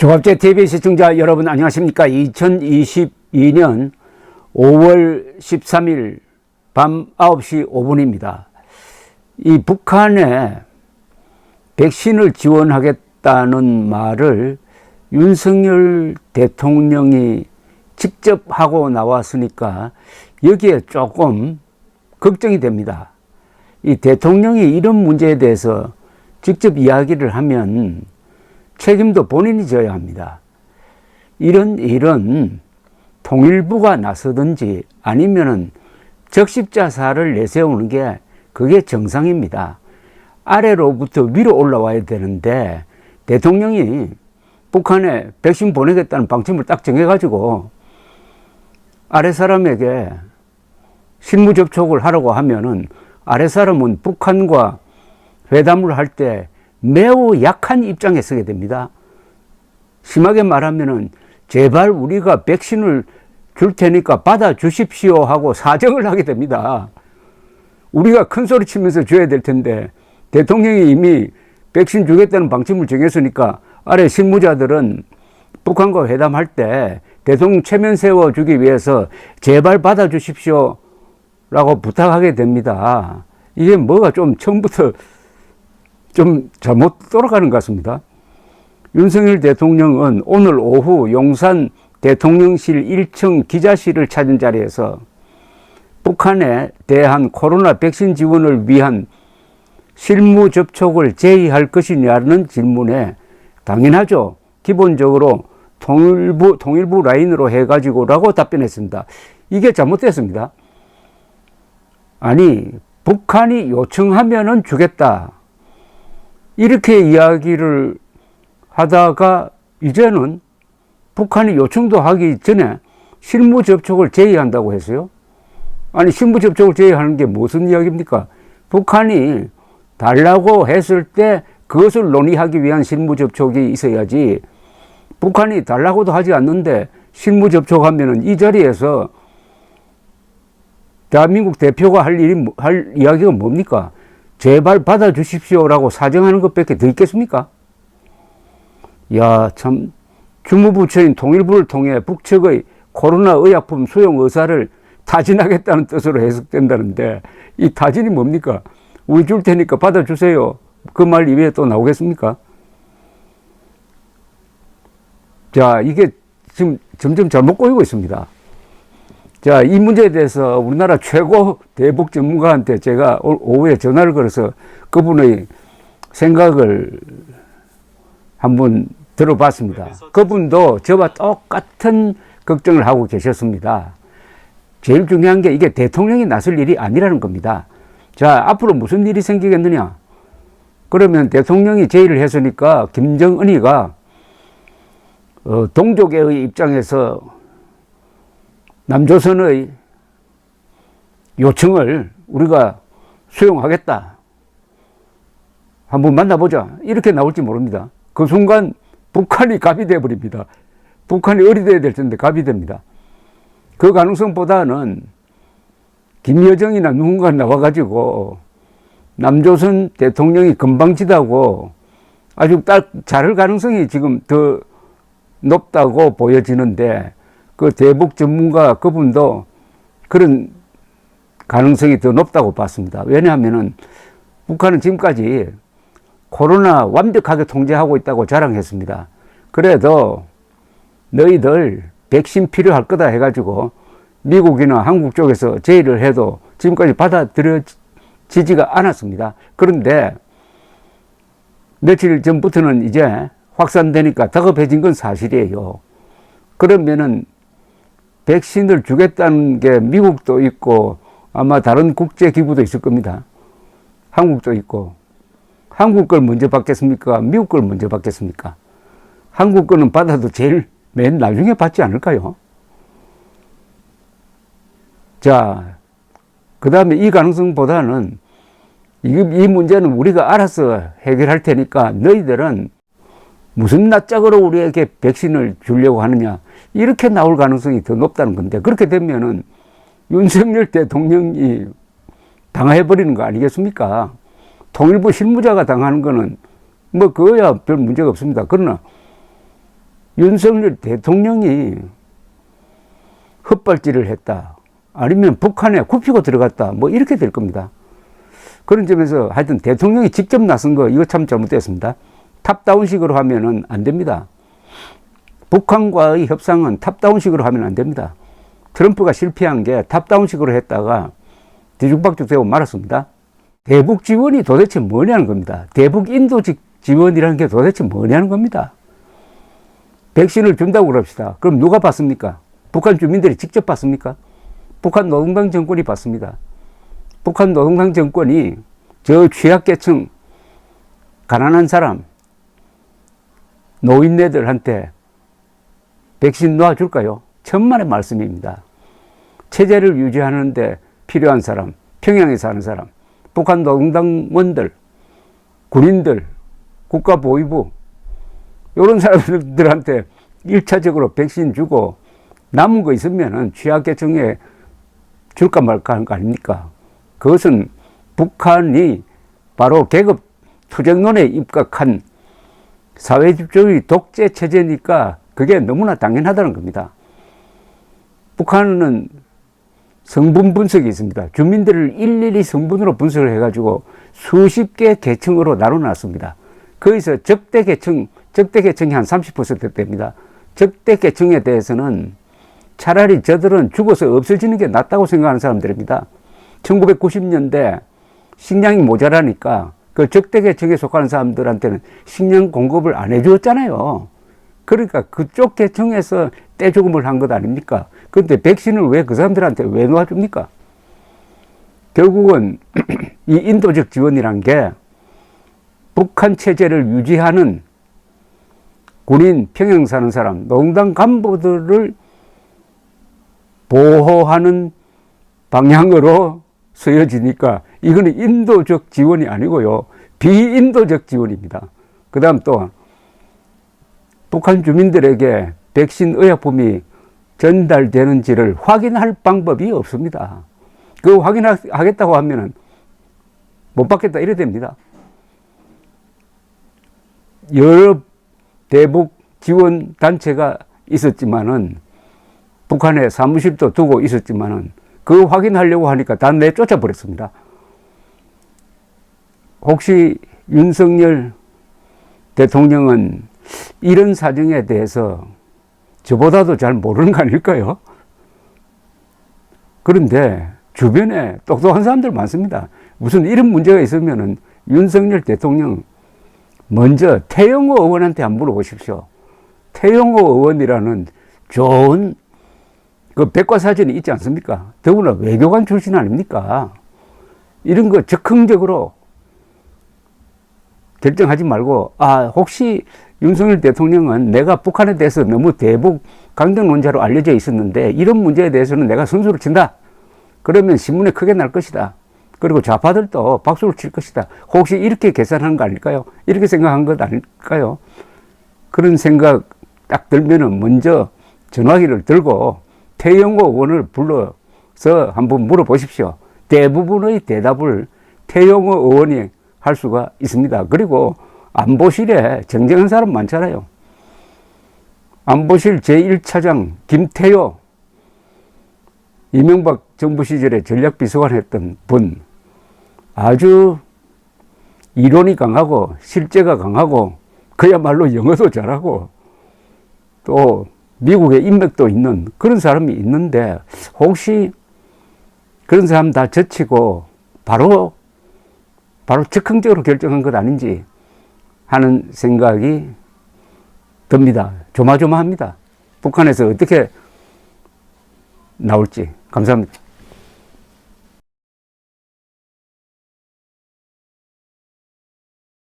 조갑제 TV 시청자 여러분 안녕하십니까. 2022년 5월 13일 밤 9시 5분입니다. 이 북한에 백신을 지원하겠다는 말을 윤석열 대통령이 직접 하고 나왔으니까 여기에 조금 걱정이 됩니다. 이 대통령이 이런 문제에 대해서 직접 이야기를 하면 책임도 본인이 져야 합니다. 이런 일은 통일부가 나서든지 아니면은 적십자사를 내세우는 게 그게 정상입니다. 아래로부터 위로 올라와야 되는데 대통령이 북한에 백신 보내겠다는 방침을 딱 정해가지고 아래 사람에게 실무 접촉을 하라고 하면은 아래 사람은 북한과 회담을 할 때 매우 약한 입장에 서게 됩니다. 심하게 말하면은 제발 우리가 백신을 줄 테니까 받아 주십시오 하고 사정을 하게 됩니다. 우리가 큰 소리 치면서 줘야 될 텐데 대통령이 이미 백신 주겠다는 방침을 정했으니까 아래 실무자들은 북한과 회담할 때 대통령 체면 세워주기 위해서 제발 받아 주십시오 라고 부탁하게 됩니다. 이게 뭐가 좀 처음부터 좀 잘못 돌아가는 것 같습니다. 윤석열 대통령은 오늘 오후 용산 대통령실 1층 기자실을 찾은 자리에서 북한에 대한 코로나 백신 지원을 위한 실무 접촉을 제의할 것이냐는 질문에 당연하죠. 기본적으로 통일부 라인으로 해가지고라고 답변했습니다. 이게 잘못됐습니다. 아니, 북한이 요청하면은 주겠다. 이렇게 이야기를 하다가 이제는 북한이 요청도 하기 전에 실무 접촉을 제의한다고 했어요. 아니, 실무 접촉을 제의하는 게 무슨 이야기입니까? 북한이 달라고 했을 때 그것을 논의하기 위한 실무 접촉이 있어야지, 북한이 달라고도 하지 않는데 실무 접촉하면은 이 자리에서 대한민국 대표가 할 이야기가 뭡니까? 제발 받아 주십시오라고 사정하는 것밖에 더 있겠습니까? 야, 참, 주무부처인 통일부를 통해 북측의 코로나 의약품 수용 의사를 타진하겠다는 뜻으로 해석된다는데, 이 타진이 뭡니까? 우리 줄 테니까 받아 주세요. 그 말 이외에 또 나오겠습니까? 자, 이게 지금 점점 잘못 꼬이고 있습니다. 자, 이 문제에 대해서 우리나라 최고 대북 전문가한테 제가 오후에 전화를 걸어서 그분의 생각을 한번 들어봤습니다. 그분도 저와 똑같은 걱정을 하고 계셨습니다. 제일 중요한 게 이게 대통령이 나설 일이 아니라는 겁니다. 자, 앞으로 무슨 일이 생기겠느냐? 그러면 대통령이 제의를 했으니까 김정은이가 동족의 입장에서 남조선의 요청을 우리가 수용하겠다. 한번 만나보자. 이렇게 나올지 모릅니다. 그 순간 북한이 갑이 되어버립니다. 북한이 어리돼야 될 텐데 갑이 됩니다. 그 가능성보다는 김여정이나 누군가 나와가지고 남조선 대통령이 건방지다고 아주 딱 자를 가능성이 지금 더 높다고 보여지는데, 그 대북 전문가 그분도 그런 가능성이 더 높다고 봤습니다. 왜냐하면은 북한은 지금까지 코로나 완벽하게 통제하고 있다고 자랑했습니다. 그래도 너희들 백신 필요할 거다 해가지고 미국이나 한국 쪽에서 제의를 해도 지금까지 받아들여지지가 않았습니다. 그런데 며칠 전부터는 이제 확산되니까 다급해진 건 사실이에요. 그러면은 백신을 주겠다는 게 미국도 있고 아마 다른 국제기구도 있을 겁니다. 한국도 있고. 한국 걸 먼저 받겠습니까? 미국 걸 먼저 받겠습니까? 한국 거는 받아도 제일 맨 나중에 받지 않을까요? 자, 그 다음에 이 가능성보다는 이 문제는 우리가 알아서 해결할 테니까 너희들은 무슨 낯짝으로 우리에게 백신을 주려고 하느냐, 이렇게 나올 가능성이 더 높다는 건데, 그렇게 되면은 윤석열 대통령이 당해버리는 거 아니겠습니까? 통일부 실무자가 당하는 거는 뭐 그거야 별 문제가 없습니다. 그러나 윤석열 대통령이 헛발질을 했다. 아니면 북한에 굽히고 들어갔다. 뭐 이렇게 될 겁니다. 그런 점에서 하여튼 대통령이 직접 나선 거 이거 참 잘못됐습니다. 탑다운식으로 하면은 안 됩니다. 북한과의 협상은 탑다운식으로 하면 안 됩니다. 트럼프가 실패한 게 탑다운식으로 했다가 뒤죽박죽 되고 말았습니다. 대북 지원이 도대체 뭐냐는 겁니다. 대북 인도적 지원이라는 게 도대체 뭐냐는 겁니다. 백신을 준다고 그럽시다. 그럼 누가 받습니까? 북한 주민들이 직접 받습니까? 북한 노동당 정권이 받습니다. 북한 노동당 정권이 저 취약계층, 가난한 사람, 노인네들한테 백신 놔줄까요? 천만의 말씀입니다. 체제를 유지하는데 필요한 사람, 평양에 사는 사람, 북한 노동당원들, 군인들, 국가보위부 이런 사람들한테 1차적으로 백신 주고 남은 거 있으면은 취약계층에 줄까 말까 하는 거 아닙니까? 그것은 북한이 바로 계급 투쟁론에 입각한 사회주의 독재 체제니까 그게 너무나 당연하다는 겁니다. 북한은 성분 분석이 있습니다. 주민들을 일일이 성분으로 분석을 해가지고 수십 개 계층으로 나눠놨습니다. 거기서 적대 계층이 한 30% 됩니다. 적대 계층에 대해서는 차라리 저들은 죽어서 없어지는 게 낫다고 생각하는 사람들입니다. 1990년대 식량이 모자라니까 그 적대 계층에 속하는 사람들한테는 식량 공급을 안 해주었잖아요. 그러니까 그쪽 계층에서 떼죽음을 한 것 아닙니까? 그런데 백신을 왜 그 사람들한테 왜 놔줍니까? 결국은 이 인도적 지원이란 게 북한 체제를 유지하는 군인, 평양 사는 사람, 노동당 간부들을 보호하는 방향으로 쓰여지니까 이거는 인도적 지원이 아니고요. 비인도적 지원입니다. 그 다음 또 북한 주민들에게 백신 의약품이 전달되는지를 확인할 방법이 없습니다. 그 확인하겠다고 하면은 못 받겠다 이래 됩니다. 여러 대북 지원 단체가 있었지만은 북한에 사무실도 두고 있었지만은 그 확인하려고 하니까 다 내쫓아 버렸습니다. 혹시 윤석열 대통령은 이런 사정에 대해서 저보다도 잘 모르는 거 아닐까요? 그런데 주변에 똑똑한 사람들 많습니다. 무슨 이런 문제가 있으면은 윤석열 대통령 먼저 태영호 의원한테 안 물어보십시오. 태영호 의원이라는 좋은 그 백과사전이 있지 않습니까? 더구나 외교관 출신 아닙니까? 이런 거 적극적으로 결정하지 말고, 혹시 윤석열 대통령은 내가 북한에 대해서 너무 대북 강경론자로 알려져 있었는데 이런 문제에 대해서는 내가 선수를 친다. 그러면 신문에 크게 날 것이다. 그리고 좌파들도 박수를 칠 것이다. 혹시 이렇게 계산한 거 아닐까요? 이렇게 생각한 것 아닐까요? 그런 생각 딱 들면은 먼저 전화기를 들고 태영호 의원을 불러서 한번 물어보십시오. 대부분의 대답을 태영호 의원이 할 수가 있습니다. 그리고 안보실에 정정한 사람 많잖아요. 안보실 제1차장 김태효, 이명박 정부 시절에 전략비서관 했던 분, 아주 이론이 강하고 실제가 강하고 그야말로 영어도 잘하고 또 미국에 인맥도 있는 그런 사람이 있는데 혹시 그런 사람 다 제치고 바로 즉흥적으로 결정한 것 아닌지 하는 생각이 듭니다. 조마조마합니다. 북한에서 어떻게 나올지. 감사합니다.